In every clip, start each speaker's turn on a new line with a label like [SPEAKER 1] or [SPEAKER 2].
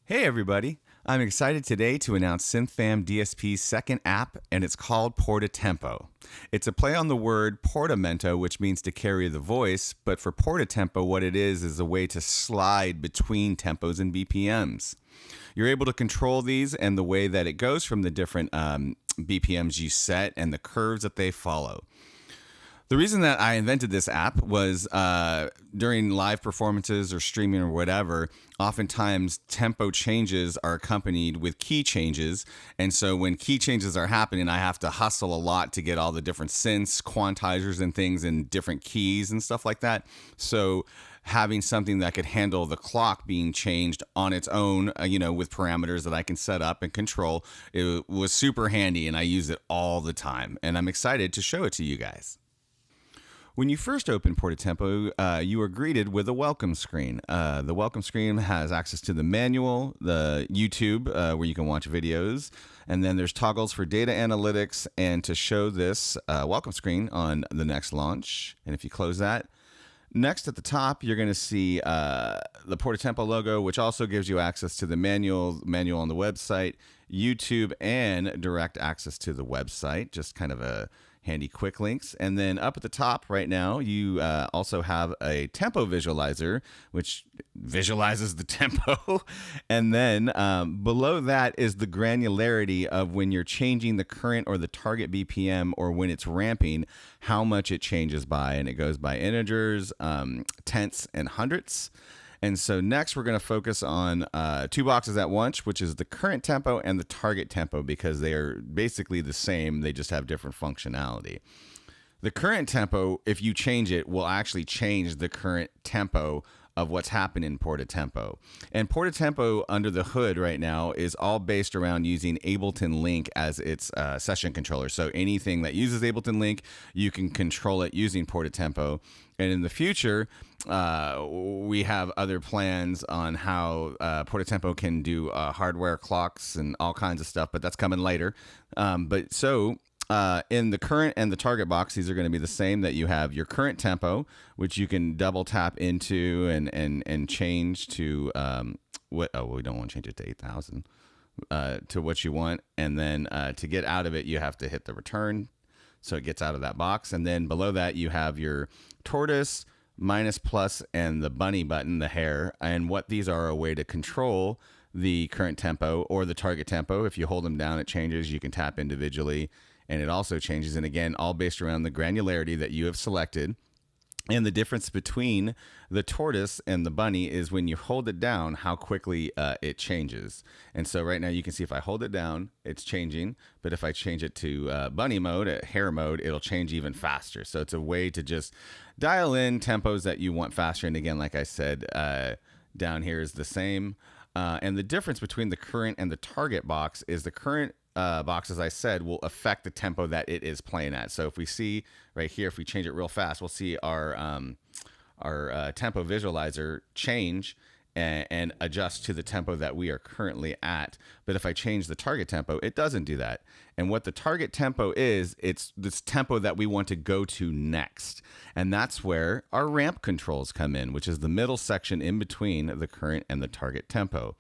[SPEAKER 1] Hey everybody, I'm excited today to announce SynthFam DSP's second app, and it's called PortaTempo. It's a play on the word portamento, which means to carry the voice, but for PortaTempo what it is a way to slide between tempos and BPMs. You're able to control these and the way that it goes from the different BPMs you set and the curves that they follow. The reason that I invented this app was during live performances or streaming or whatever, oftentimes tempo changes are accompanied with key changes. And so when key changes are happening, I have to hustle a lot to get all the different synths, quantizers, and things in different keys and stuff like that. So having something that could handle the clock being changed on its own, with parameters that I can set up and control, it was super handy, and I use it all the time. And I'm excited to show it to you guys. When you first open PortaTempo, you are greeted with a welcome screen. The welcome screen has access to the manual, the YouTube, where you can watch videos, and then there's toggles for data analytics and to show this welcome screen on the next launch. And if you close that, next at the top, you're going to see the PortaTempo logo, which also gives you access to the manual on the website, YouTube, and direct access to the website, just kind of a handy quick links. And then up at the top right now, you also have a tempo visualizer, which visualizes the tempo. And then below that is the granularity of when you're changing the current or the target BPM, or when it's ramping, how much it changes by. And it goes by integers, tenths, and hundredths. And so next we're going to focus on two boxes at once, which is the current tempo and the target tempo, because they are basically the same. They just have different functionality. The current tempo, if you change it, will actually change the current tempo of what's happening in PortaTempo. And PortaTempo under the hood right now is all based around using Ableton Link as its session controller. So anything that uses Ableton Link, you can control it using PortaTempo. And in the future, we have other plans on how PortaTempo can do hardware clocks and all kinds of stuff, but that's coming later. In the current and the target box, these are going to be the same. That you have your current tempo, which you can double tap into and change to we don't want to change it to 8,000 to what you want. And then to get out of it, you have to hit the return, so it gets out of that box. And then below that, you have your tortoise, minus, plus, and the bunny button, the hair. And what these are a way to control the current tempo or the target tempo. If you hold them down, it changes. You can tap individually, and it also changes. And again, all based around the granularity that you have selected. And the difference between the tortoise and the bunny is when you hold it down, how quickly it changes. And so right now you can see if I hold it down, it's changing. But if I change it to bunny mode, hair mode, it'll change even faster. So it's a way to just dial in tempos that you want faster. And again, like I said, down here is the same. And the difference between the current and the target box is the current box, as I said, will affect the tempo that it is playing at. So if we see right here, if we change it real fast, we'll see our tempo visualizer change and adjust to the tempo that we are currently at. But if I change the target tempo, it doesn't do that. And what the target tempo is, it's this tempo that we want to go to next. And that's where our ramp controls come in, which is the middle section in between the current and the target tempo.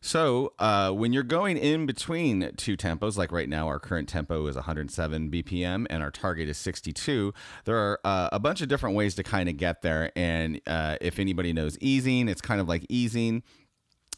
[SPEAKER 1] So when you're going in between two tempos, like right now our current tempo is 107 BPM and our target is 62, there are a bunch of different ways to kind of get there. And if anybody knows easing, it's kind of like easing.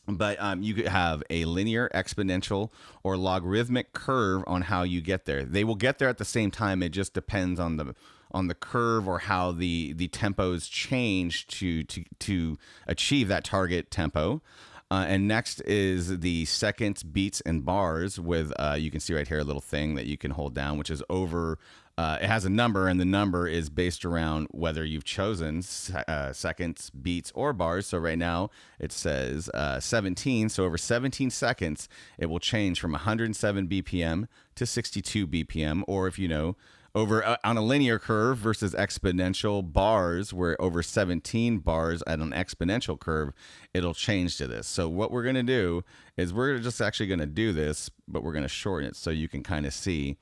[SPEAKER 1] But you could have a linear, exponential, or logarithmic curve on how you get there. They will get there at the same time. It just depends on the curve or how the tempos change to achieve that target tempo. And next is the seconds, beats, and bars with, you can see right here a little thing that you can hold down, which is over, it has a number, and the number is based around whether you've chosen seconds, beats, or bars. So right now it says 17. So over 17 seconds, it will change from 107 BPM to 62 BPM. Or if you know, over on a linear curve versus exponential bars, where over 17 bars at an exponential curve, it'll change to this. So what we're going to do is we're just actually going to do this, but we're going to shorten it so you can kind of see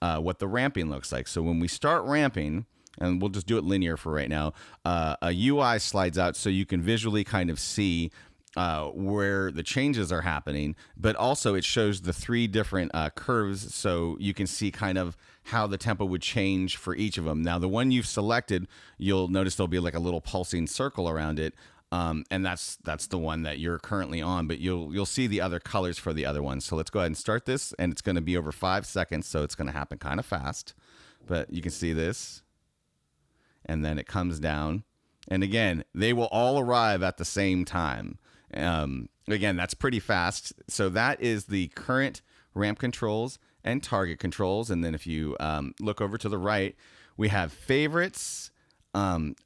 [SPEAKER 1] what the ramping looks like. So when we start ramping, and we'll just do it linear for right now. A UI slides out so you can visually kind of see where the changes are happening, but also it shows the 3 different curves, so you can see kind of how the tempo would change for each of them. Now, the one you've selected, you'll notice there'll be like a little pulsing circle around it, and that's the one that you're currently on. But you'll see the other colors for the other ones. So let's go ahead and start this, and it's going to be over 5 seconds, so it's going to happen kind of fast. But you can see this, and then it comes down, and again, they will all arrive at the same time. Again, that's pretty fast. So that is the current ramp controls and target controls. And then if you look over to the right, we have favorites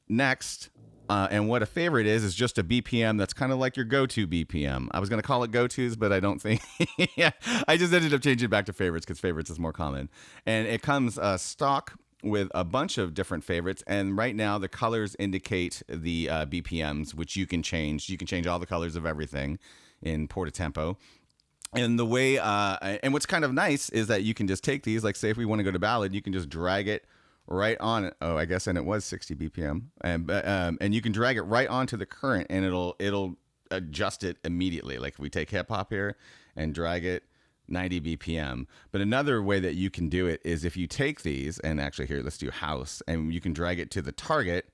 [SPEAKER 1] next. And what a favorite is just a BPM that's kind of like your go-to BPM. I was going to call it go-tos, but I don't think. Yeah, I just ended up changing it back to favorites because favorites is more common. And it comes stock with a bunch of different favorites, and right now the colors indicate the BPMs, which you can change. You can change all the colors of everything in PortaTempo. And the way, and what's kind of nice is that you can just take these, like say if we want to go to ballad, you can just drag it right on it. Oh, I guess, and it was 60 BPM, and you can drag it right onto the current, and it'll adjust it immediately. Like if we take hip hop here and drag it 90 BPM. But another way that you can do it is if you take these, and actually here, let's do house, and you can drag it to the target,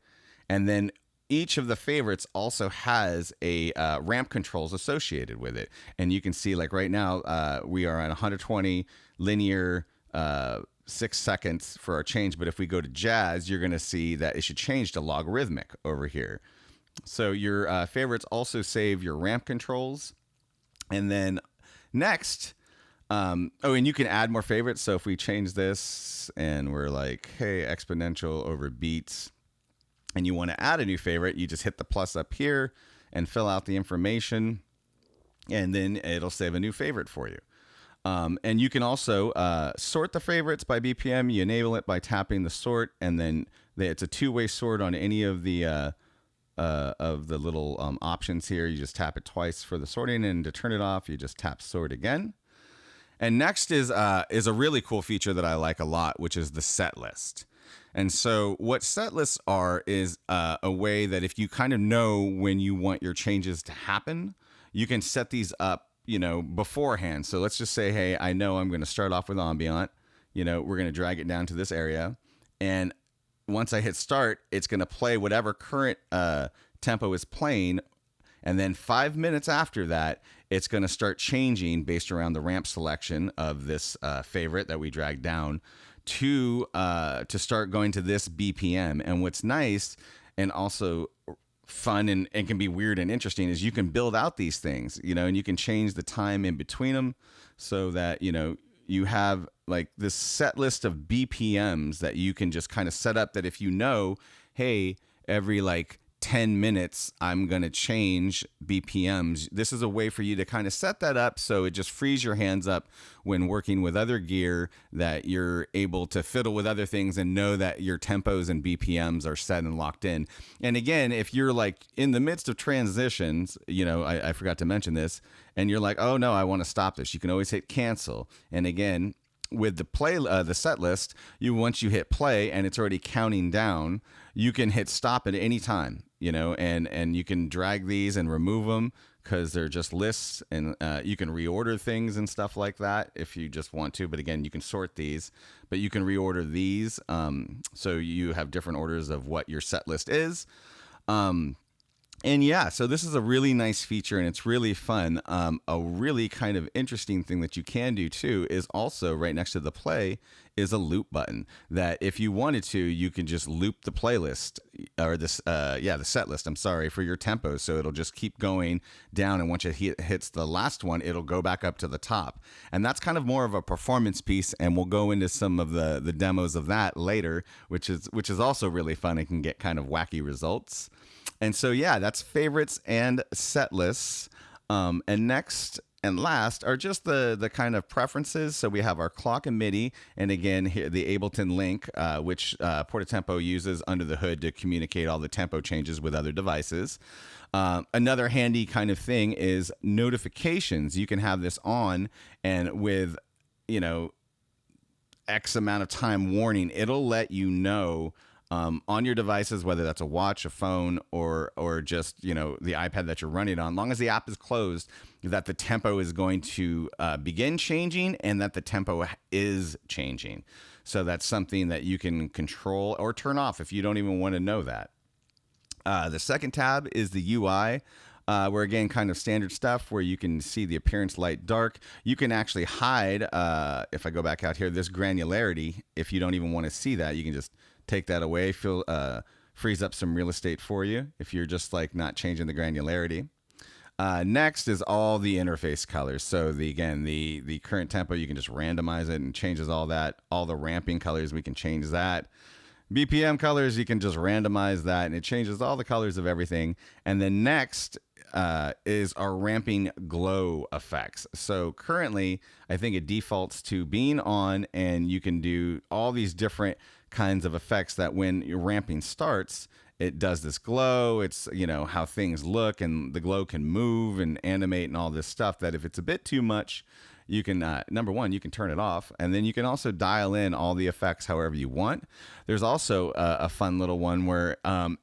[SPEAKER 1] and then each of the favorites also has a ramp controls associated with it. And you can see like right now, we are on 120 linear 6 seconds for our change. But if we go to jazz, you're going to see that it should change to logarithmic over here. So your favorites also save your ramp controls. And then next, and you can add more favorites. So if we change this and we're like, hey, exponential over beats, and you want to add a new favorite, you just hit the plus up here and fill out the information, and then it'll save a new favorite for you. And you can also sort the favorites by BPM. You enable it by tapping the sort, and then it's a two-way sort on any of the little options here. You just tap it twice for the sorting, and to turn it off, you just tap sort again. And next is a really cool feature that I like a lot, which is the set list. And so what set lists are is a way that if you kind of know when you want your changes to happen, you can set these up, beforehand. So let's just say, hey, I know I'm going to start off with ambient. We're going to drag it down to this area. And once I hit start, it's going to play whatever current tempo is playing. And then 5 minutes after that, it's going to start changing based around the ramp selection of this favorite that we dragged down to start going to this BPM. And what's nice and also fun and can be weird and interesting is you can build out these things, and you can change the time in between them so that, you have like this set list of BPMs that you can just kind of set up that if hey, every like 10 minutes, I'm going to change BPMs. This is a way for you to kind of set that up so it just frees your hands up when working with other gear, that you're able to fiddle with other things and know that your tempos and BPMs are set and locked in. And again, if you're like in the midst of transitions, I forgot to mention this, and you're like, oh no, I want to stop this, you can always hit cancel. And again, with the set list, once you hit play and it's already counting down, you can hit stop at any time, and you can drag these and remove them because they're just lists, and you can reorder things and stuff like that if you just want to. But again, you can sort these, but you can reorder these, so you have different orders of what your set list is. And yeah, so this is a really nice feature, and it's really fun. A really kind of interesting thing that you can do too is also right next to the play is a loop button that if you wanted to, you can just loop the playlist or the set list, for your tempo. So it'll just keep going down, and once it hits the last one, it'll go back up to the top. And that's kind of more of a performance piece, and we'll go into some of the demos of that later, which is also really fun and can get kind of wacky results. And so, yeah, that's favorites and set lists. And next and last are just the kind of preferences. So we have our clock and MIDI. And again, here, the Ableton Link, which PortaTempo uses under the hood to communicate all the tempo changes with other devices. Another handy kind of thing is notifications. You can have this on, and with, X amount of time warning, it'll let you know on your devices, whether that's a watch, a phone, or just the iPad that you're running on. As long as the app is closed, that the tempo is going to begin changing and that the tempo is changing. So that's something that you can control or turn off if you don't even want to know that. The second tab is the UI. Where again, kind of standard stuff where you can see the appearance, light, dark. You can actually hide, if I go back out here, this granularity. If you don't even want to see that, you can just take that away. Frees up some real estate for you if you're just like not changing the granularity. Next is all the interface colors. So the current tempo, you can just randomize it and changes all that. All the ramping colors, we can change that. BPM colors, you can just randomize that and it changes all the colors of everything. And then next is our ramping glow effects. So currently, I think it defaults to being on, and you can do all these different kinds of effects that when your ramping starts, it does this glow. It's, how things look, and the glow can move and animate and all this stuff that if it's a bit too much, you can, number one, you can turn it off, and then you can also dial in all the effects however you want. There's also a fun little one where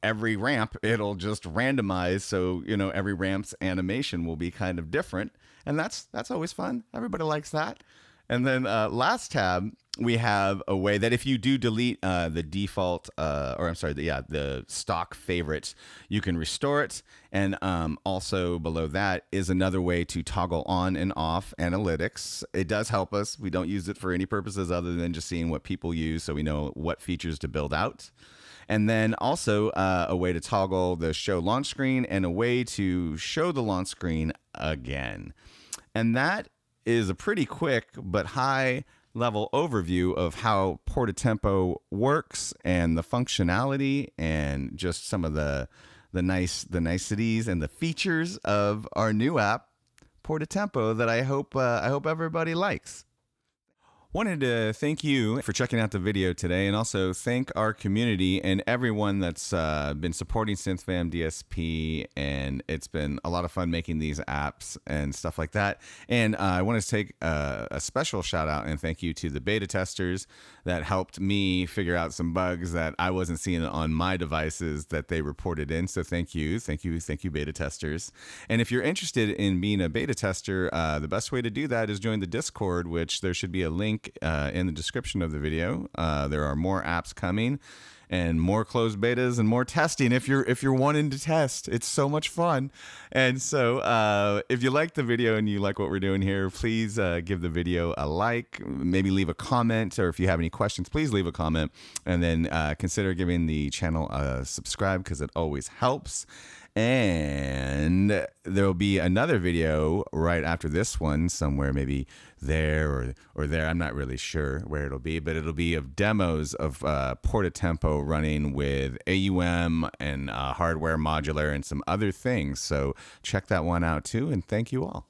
[SPEAKER 1] every ramp, it'll just randomize. So, every ramp's animation will be kind of different. And that's always fun. Everybody likes that. And then last tab, we have a way that if you do delete the default, the stock favorites, you can restore it. And also below that is another way to toggle on and off analytics. It does help us. We don't use it for any purposes other than just seeing what people use so we know what features to build out. And then also a way to toggle the show launch screen and a way to show the launch screen again. And that is a pretty quick but high level overview of how PortaTempo works and the functionality and just some of the niceties and the features of our new app, PortaTempo, that I hope everybody likes. Wanted to thank you for checking out the video today, and also thank our community and everyone that's been supporting SynthFam DSP, and it's been a lot of fun making these apps and stuff like that. And I want to take a special shout out and thank you to the beta testers that helped me figure out some bugs that I wasn't seeing on my devices that they reported in. So thank you, beta testers. And if you're interested in being a beta tester, the best way to do that is join the Discord, which there should be a link in the description of the video. There are more apps coming and more closed betas and more testing if you're wanting to test. It's so much fun. And so if you like the video and you like what we're doing here, please give the video a like, maybe leave a comment, or if you have any questions, please leave a comment, and then consider giving the channel a subscribe because it always helps. And there will be another video right after this one, somewhere maybe there or there. I'm not really sure where it'll be, but it'll be of demos of PortaTempo running with AUM and hardware modular and some other things. So check that one out too, and thank you all.